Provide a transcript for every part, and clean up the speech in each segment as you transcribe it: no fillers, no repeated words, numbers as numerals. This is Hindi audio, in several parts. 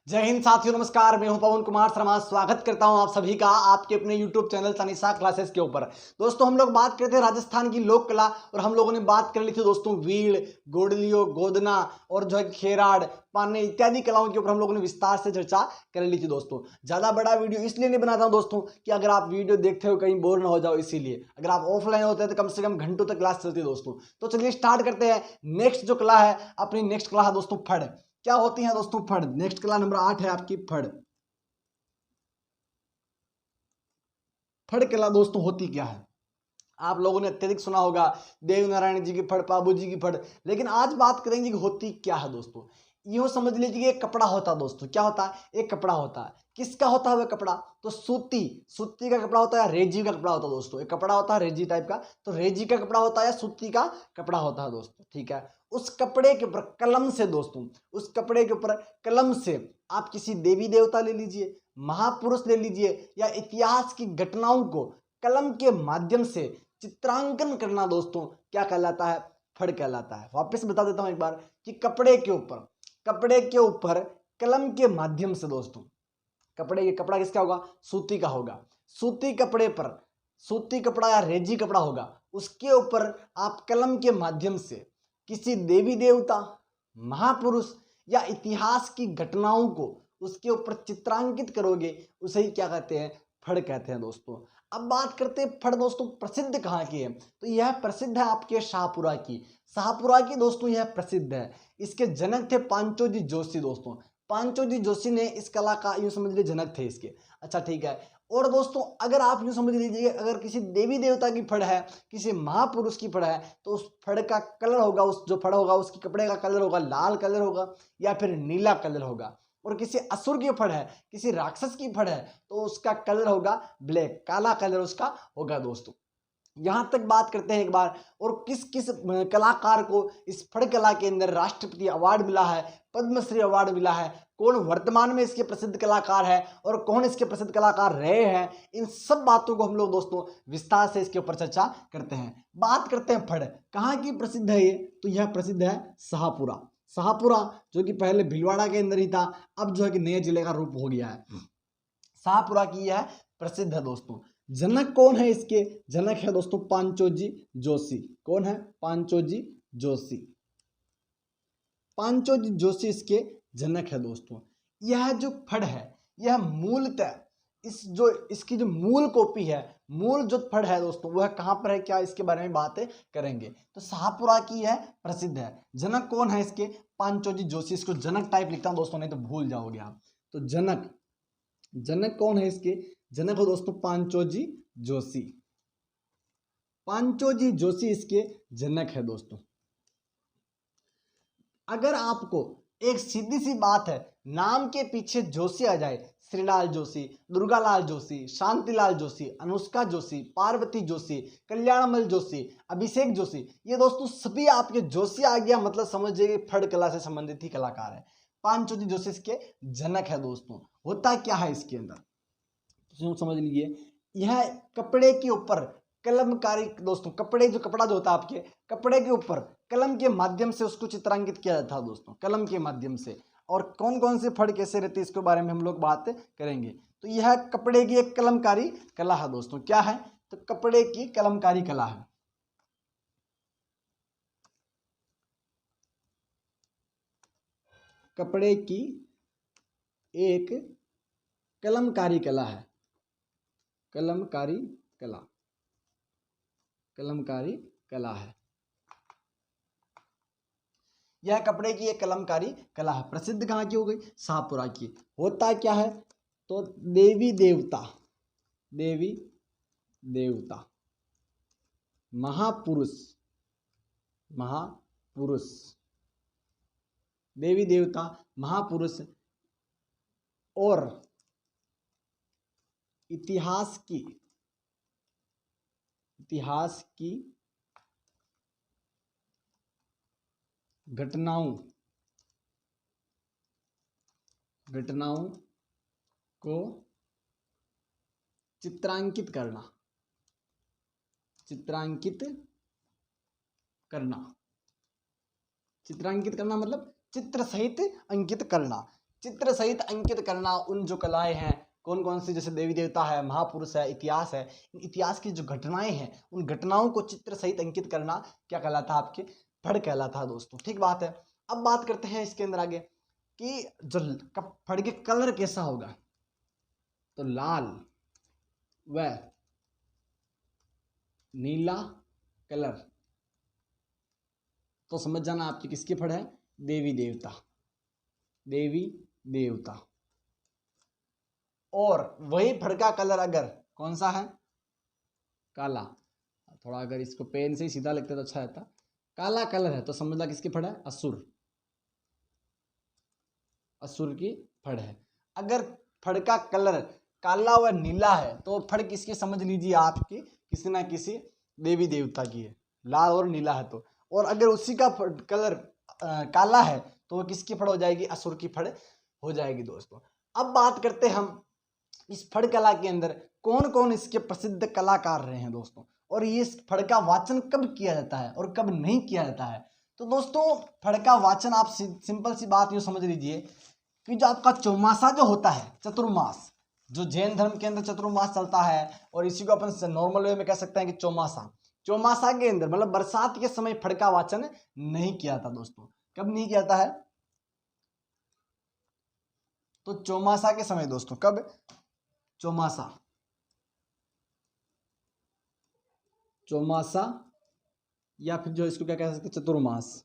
जय हिंद साथियों, नमस्कार। मैं हूं पवन कुमार शर्मा। स्वागत करता हूं आप सभी का आपके अपने YouTube चैनल तनिषा क्लासेस के ऊपर। दोस्तों, हम लोग बात करते हैं राजस्थान की लोक कला और हम लोगों ने बात कर ली थी दोस्तों वीड़, गोडलियो, गोदना और जो है खेराड़, पाने इत्यादि कलाओं के ऊपर हम लोगों ने विस्तार से चर्चा कर ली थी दोस्तों। ज्यादा बड़ा वीडियो इसलिए नहीं बनाता हूं दोस्तों कि अगर आप वीडियो देखते हो कहीं बोर ना हो जाओ, इसीलिए। अगर आप ऑफलाइन होते हैं तो कम से कम घंटों तक क्लास चलती है दोस्तों। तो चलिए स्टार्ट करते हैं। नेक्स्ट जो कला है, अपनी नेक्स्ट कला है दोस्तों फड़। क्या होती है दोस्तों फड़? नेक्स्ट कला नंबर 8 है आपकी फड़। फड़ कला दोस्तों होती क्या है? आप लोगों ने अत्यधिक सुना होगा देव नारायण जी की फड़, बाबू जी की फड़, लेकिन आज बात करेंगे कि होती क्या है दोस्तों। यूं समझ लीजिए कि एक कपड़ा होता है दोस्तों। क्या होता है? एक कपड़ा होता है। किसका होता है वह कपड़ा? तो सूती सूती का कपड़ा होता है या रेजी का कपड़ा होता है दोस्तों। एक कपड़ा होता है रेजी टाइप का, तो रेजी का कपड़ा होता है या सूती का कपड़ा होता है दोस्तों। ठीक है। उस कपड़े के ऊपर कलम से दोस्तों, उस कपड़े के ऊपर कलम से आप किसी देवी देवता ले लीजिए, महापुरुष ले लीजिए, या इतिहास की घटनाओं को कलम के माध्यम से चित्रांकन करना दोस्तों क्या कहलाता है? फड़ कहलाता है। वापस बता देता हूं एक बार कि कपड़े के ऊपर कलम के माध्यम से दोस्तों, कपड़ा किसका होगा? सूती का होगा। सूती कपड़े पर, सूती कपड़ा या रेजी कपड़ा होगा, उसके ऊपर आप कलम के माध्यम से किसी देवी देवता, महापुरुष या इतिहास की घटनाओं को उसके ऊपर चित्रांकित करोगे, उसे ही क्या कहते हैं? फड़ कहते हैं दोस्तों। अब बात करते हैं फड़ दोस्तों प्रसिद्ध कहाँ की है। तो यह प्रसिद्ध है आपके शाहपुरा की। शाहपुरा की दोस्तों यह प्रसिद्ध है। इसके जनक थे पांचोजी जोशी दोस्तों। पांचोजी जोशी ने इस कला का यूं समझ लीजिए जनक थे इसके। अच्छा ठीक है। और दोस्तों अगर आप यूं समझ लीजिए, अगर किसी देवी देवता की फड़ है, किसी महापुरुष की फड़ है, तो उस फड़ का कलर होगा, उस जो फड़ होगा उसके कपड़े का कलर होगा लाल कलर होगा या फिर नीला कलर होगा। और किसी असुर की फड़ है, किसी राक्षस की फड़ है, तो उसका कलर होगा ब्लैक, काला कलर उसका होगा दोस्तों। यहां तक बात करते हैं एक बार। और किस किस कलाकार को इस फड़ कला के अंदर राष्ट्रपति अवार्ड मिला है, पद्मश्री अवार्ड मिला है, कौन वर्तमान में इसके प्रसिद्ध कलाकार है और कौन इसके प्रसिद्ध कलाकार रहे हैं, इन सब बातों को हम लोग दोस्तों विस्तार से इसके ऊपर चर्चा करते हैं। बात करते हैं फड़ कहाँ की प्रसिद्ध है ये। तो यह प्रसिद्ध है शाहपुरा। शाहपुरा जो कि पहले भीलवाड़ा के अंदर ही था, अब जो है कि नए जिले का रूप हो गया है। शाहपुरा की यह प्रसिद्ध है दोस्तों। जनक कौन है इसके? जनक है दोस्तों पांचोजी जोशी। कौन है? पांचोजी जोशी। पांचोजी जोशी इसके जनक है दोस्तों। यह जो फड़ है, यह मूलतः इसकी जो मूल कॉपी है, मूल जो फड़ है दोस्तों, वह कहां पर है, क्या इसके बारे में बात करेंगे। तो शाहपुरा की यह प्रसिद्ध है। जनक कौन है इसके? पांचोजी जोशी। इसको जनक टाइप लिखता हूं दोस्तों, नहीं तो भूल जाओगे आप। तो जनक, जनक कौन है इसके? जनक हो दोस्तों पांचोजी जोशी। पांचोजी जोशी इसके जनक है दोस्तों। अगर आपको एक सीधी सी बात है, नाम के पीछे जोशी आ जाए, श्रीलाल जोशी, दुर्गालाल जोशी, शांतिलाल जोशी, अनुष्का जोशी, पार्वती जोशी, कल्याणमल जोशी, अभिषेक जोशी, ये दोस्तों सभी आपके जोशी आ गया, मतलब समझिए फड़ कला से संबंधित ही कलाकार है। पांचोजी जोशी इसके जनक है दोस्तों। होता क्या है इसके अंदर समझ लीजिए। यह कपड़े के ऊपर कलमकारी दोस्तों, कपड़ा जो होता है आपके कपड़े के ऊपर कलम के माध्यम से उसको चित्रांकित किया जाता है दोस्तों, कलम के माध्यम से। और कौन कौन से फड़ कैसे रहते हैं इसके बारे में हम लोग बात करेंगे। तो यह कपड़े की एक कलमकारी कला है दोस्तों। क्या है? तो कपड़े की कलमकारी कला है। कपड़े की एक कलमकारी कला है। कलमकारी कला, कलमकारी कला है। यह कपड़े की एक कलमकारी कला है। प्रसिद्ध कहाँ की हो गई? शाहपुरा की। होता क्या है? तो देवी देवता, देवी देवता, महापुरुष, महापुरुष, देवी देवता, महापुरुष और इतिहास की घटनाओं को चित्रांकित करना, चित्रांकित करना मतलब चित्र सहित अंकित करना, चित्र सहित अंकित करना उन जो कलाएं हैं कौन कौन सी, जैसे देवी देवता है, महापुरुष है, इतिहास है, इतिहास की जो घटनाएं हैं उन घटनाओं को चित्र सहित अंकित करना क्या कहलाता है आपके फड़ कहलाता है दोस्तों। ठीक बात है। अब बात करते हैं इसके अंदर आगे कि जो फड़ के कलर कैसा होगा, तो लाल व नीला कलर, तो समझ जाना आपकी किसके फड़ है, देवी देवता, देवी देवता। और वही फड़ का कलर अगर कौन सा है, काला, थोड़ा अगर इसको पेन से ही सीधा लिखते तो अच्छा रहता, काला कलर है तो समझना किसकी फड़ है, असुर, असुर की फड़ है। अगर फड़ का कलर काला व नीला है तो फड़ किसकी समझ लीजिए आपकी किसी ना किसी देवी देवता की है, लाल और नीला है तो। और अगर उसी का कलर काला है तो वो किसकी फड़ हो जाएगी, असुर की फड़ हो जाएगी दोस्तों। अब बात करते हैं हम इस फड़ कला के अंदर कौन कौन इसके प्रसिद्ध कलाकार रहे हैं दोस्तों, और ये इस फड़ का वाचन कब किया जाता है और कब नहीं किया जाता है। तो दोस्तों फड़ का वाचन आप सिंपल सी बात यूँ समझ लीजिए कि जो आपका चौमासा जो होता है, चतुर्मास, जो जैन धर्म के अंदर चतुर्मास चलता है और इसी को अपन नॉर्मल वे में कह सकते हैं कि चौमासा, चौमासा के अंदर मतलब बरसात के समय फड़ का वाचन नहीं किया था दोस्तों। कब नहीं किया जाता है, तो चौमासा के समय दोस्तों। कब, चौमासा, चौमासा या फिर जो इसको क्या कह सकते हैं, चतुर्मास,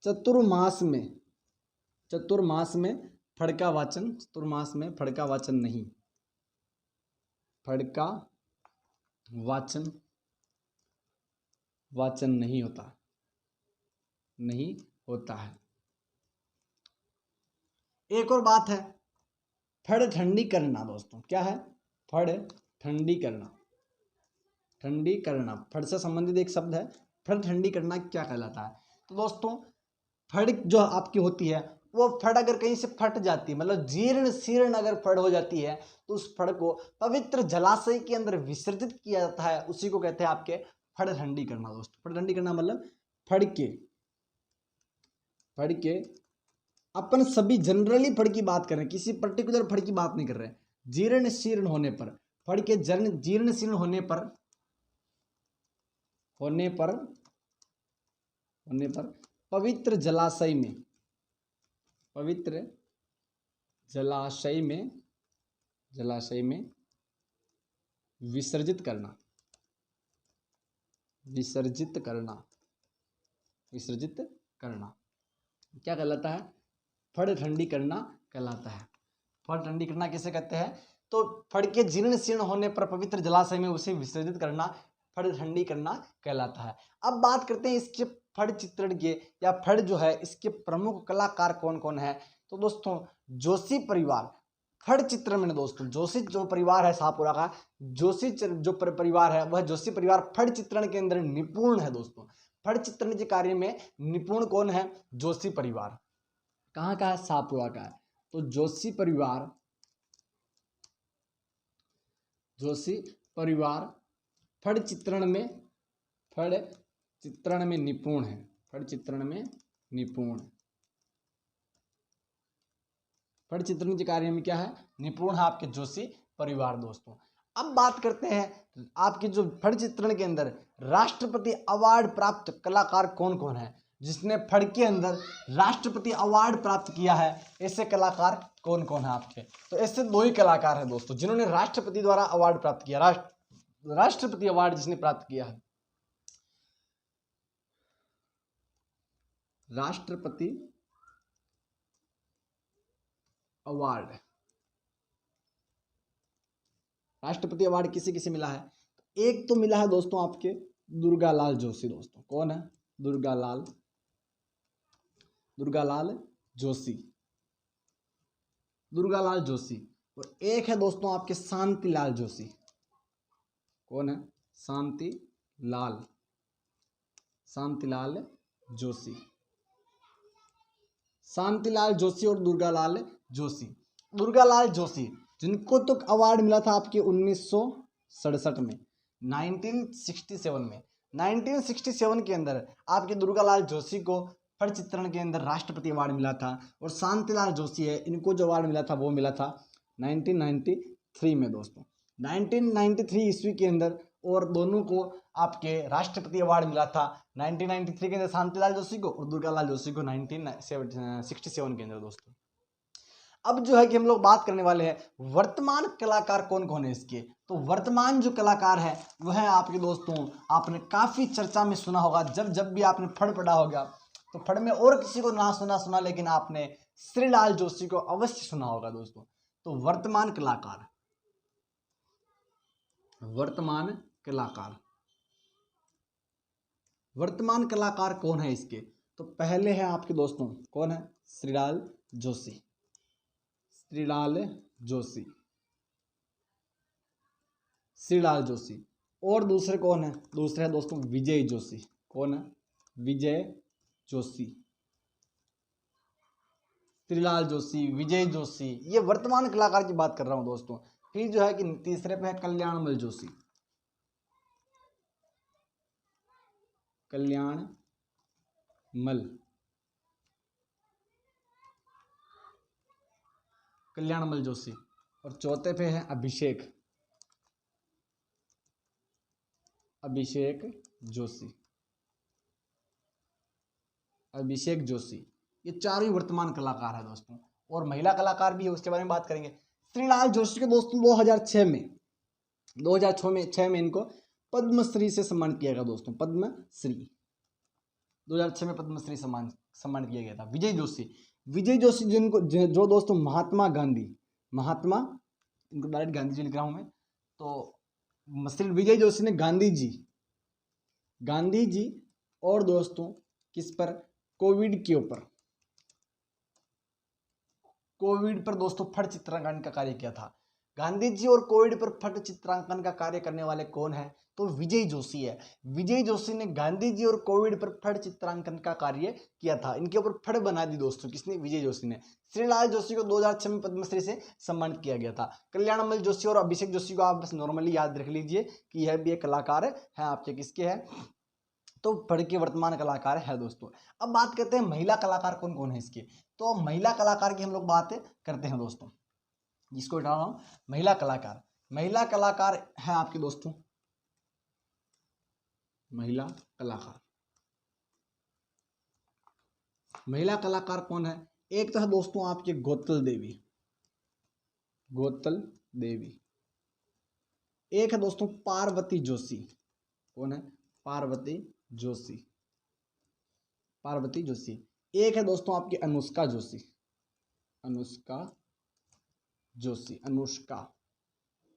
चतुर्मास में, चतुर्मास में फड़ का वाचन, चतुर्मास में फड़ का वाचन नहीं, फड़ का वाचन वाचन नहीं होता, नहीं होता है। एक और बात है फड़ ठंडी करना दोस्तों, क्या है, फड़ ठंडी करना, ठंडी करना फड़ से संबंधित एक शब्द है। फड़ ठंडी करना क्या कहलाता है, तो दोस्तों फड़ जो आपकी होती है वो फड़ अगर कहीं से फट जाती है, मतलब जीर्ण शीर्ण अगर फड़ हो जाती है तो उस फड़ को पवित्र जलाशय के अंदर विसर्जित किया जाता है, उसी को कहते हैं आपके फड़ ठंडी करना दोस्तों। फड़ ठंडी करना मतलब फड़ के अपन सभी जनरली फड़ की बात कर रहे हैं, किसी पर्टिकुलर फड़ की बात नहीं कर रहे हैं। जीर्ण शीर्ण होने पर, फड़ के जीर्ण शीर्ण होने पर पवित्र जलाशय में, पवित्र जलाशय में विसर्जित करना, विसर्जित करना क्या कहलाता है, फड़ ठंडी करना कहलाता है। फड़ ठंडी करना किसे कहते हैं, तो फड़ के जीर्ण शीर्ण होने पर पवित्र जलाशय में उसे विसर्जित करना फड़ ठंडी करना कहलाता है। अब बात करते हैं इसके फड़ चित्रण के, या फड़ जो है इसके प्रमुख कलाकार कौन कौन है। तो दोस्तों जोशी परिवार फड़ चित्रण में दोस्तों, जोशी जो परिवार है शाहपुरा का, जोशी जो परिवार है वह जोशी परिवार फड़ चित्रण के अंदर निपुण है दोस्तों। फड़ चित्रण के कार्य में निपुण कौन है, जोशी परिवार। कहाँ का है, शाहपुरा का है। तो जोशी परिवार फड़ चित्रण में निपुण है, फड़ चित्रण में निपुण, फड़ चित्रण के कार्य में क्या है, निपुण है आपके जोशी परिवार दोस्तों। अब बात करते हैं आपके जो फड़ चित्रण के अंदर राष्ट्रपति अवार्ड प्राप्त कलाकार कौन कौन है, जिसने फड़ के अंदर राष्ट्रपति अवार्ड प्राप्त किया है, ऐसे कलाकार कौन कौन है आपके। तो ऐसे दो ही कलाकार हैं दोस्तों जिन्होंने राष्ट्रपति द्वारा अवार्ड प्राप्त किया, राष्ट्रपति अवार्ड जिसने प्राप्त किया है, राष्ट्रपति अवार्ड। राष्ट्रपति अवार्ड किसे किसे मिला है, एक तो मिला है दोस्तों आपके दुर्गालाल जोशी दोस्तों। कौन है, दुर्गालाल जोशी। और एक है दोस्तों आपके शांतिलाल जोशी। कौन है, शांतिलाल जोशी। शांतिलाल जोशी और दुर्गालाल जोशी जिनको तो अवार्ड मिला था आपके 1967 में, 1967 में, 1967 के अंदर आपके दुर्गालाल जोशी को फट चित्रण के अंदर राष्ट्रपति अवार्ड मिला था। और शांतिलाल जोशी है, इनको जो अवार्ड मिला था वो मिला था 1993 में दोस्तों, 1993 ईस्वी के अंदर। और दोनों को आपके राष्ट्रपति अवार्ड मिला था 1993 के अंदर, शांतिलाल जोशी को और दुर्गालाल जोशी को 1967 के अंदर दोस्तों। अब जो है कि हम लोग बात करने वाले हैं वर्तमान कलाकार कौन कौन है इसके। तो वर्तमान जो कलाकार है वह है आपके दोस्तों, आपने काफी चर्चा में सुना होगा, जब भी आपने फड़ पढ़ा होगा तो फड़ में और किसी को ना सुना लेकिन आपने श्रीलाल जोशी को अवश्य सुना होगा दोस्तों। तो वर्तमान कलाकार वर्तमान कलाकार कौन है इसके। तो पहले है आपके दोस्तों कौन है, श्रीलाल जोशी। और दूसरे कौन है, दूसरे है दोस्तों विजय जोशी। कौन है, विजय जोशी। श्रीलाल जोशी, विजय जोशी, ये वर्तमान कलाकार की बात कर रहा हूं दोस्तों। फिर जो है कि तीसरे पे है कल्याणमल जोशी। कल्याणमल जोशी। और चौथे पे है अभिषेक जोशी। ये चारों ही वर्तमान कलाकार है दोस्तों। और महिला कलाकार भी है, उसके बारे में बात करेंगे। श्रीलाल जोशी के दोस्तों 2006 में इनको पद्मश्री से सम्मानित किया गया दोस्तों, पद्मश्री 2006 में पद्मश्री सम्मानित किया गया था। विजय जोशी जिनको जो दोस्तों महात्मा इनको डायरेक्ट गांधी जी लिख रहा हूं मैं, तो श्री विजय जोशी ने गांधी जी और दोस्तों किस पर, कोविड पर दोस्तों फट चित्रांकन का कार्य किया था। गांधी जी और कोविड पर फट चित्रांकन का कार्य करने वाले कौन है, तो विजय जोशी है। विजय जोशी ने गांधी जी और कोविड पर फट चित्रांकन का कार्य किया था। इनके ऊपर फट बना दी दोस्तों, किसने, विजय जोशी ने। श्रीलाल जोशी को 2006 में पद्मश्री से सम्मानित किया गया था। कल्याणमल जोशी और अभिषेक जोशी को आप बस नॉर्मली याद रख लीजिए कि यह भी एक कलाकार है आपके, किसके है, तो फड़ के वर्तमान कलाकार है दोस्तों। अब बात करते हैं महिला कलाकार कौन कौन है इसके। तो महिला कलाकार की हम लोग बात करते हैं दोस्तों, जिसको उठा रहा हूं महिला कलाकार है आपके दोस्तों, महिला कलाकार कौन है। एक तो है दोस्तों आपके गौतल देवी। एक है दोस्तों पार्वती जोशी। कौन है, पार्वती जोशी। एक है दोस्तों आपकी अनुष्का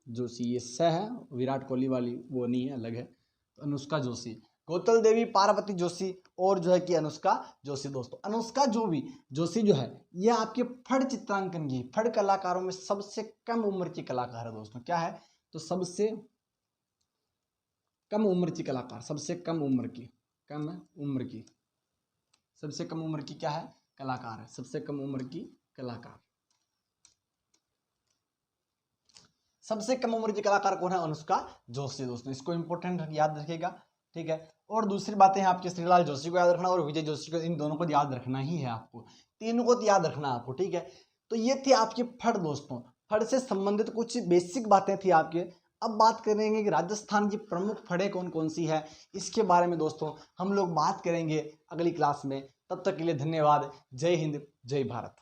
जोशी, ये स है, विराट कोहली वाली वो नहीं है, अलग है। तो अनुष्का जोशी, गौतल देवी, पार्वती जोशी और जो है कि अनुष्का जोशी दोस्तों। अनुष्का जोशी जो है ये आपके फड़ चित्रांकन की, फड़ कलाकारों में सबसे कम उम्र की कलाकार है दोस्तों। क्या है, तो सबसे कम उम्र की कलाकार, सबसे कम उम्र की क्या है, कलाकार है, सबसे कम उम्र की कलाकार। सबसे कम उम्र की कलाकार कौन है, अनुष्का जोशी दोस्तों। इसको इंपॉर्टेंट याद रखिएगा, ठीक है। और दूसरी बातें हैं आपके श्रीलाल जोशी को याद रखना और विजय जोशी को, इन दोनों को याद रखना ही है आपको, तीनों को याद रखना है आपको, ठीक है। तो ये थी आपकी फड़ दोस्तों, फड़ से संबंधित कुछ बेसिक बातें थी आपके। अब बात करेंगे कि राजस्थान की प्रमुख फड़ें कौन कौन सी है, इसके बारे में दोस्तों हम लोग बात करेंगे अगली क्लास में। तब तक के लिए धन्यवाद। जय हिंद, जय भारत।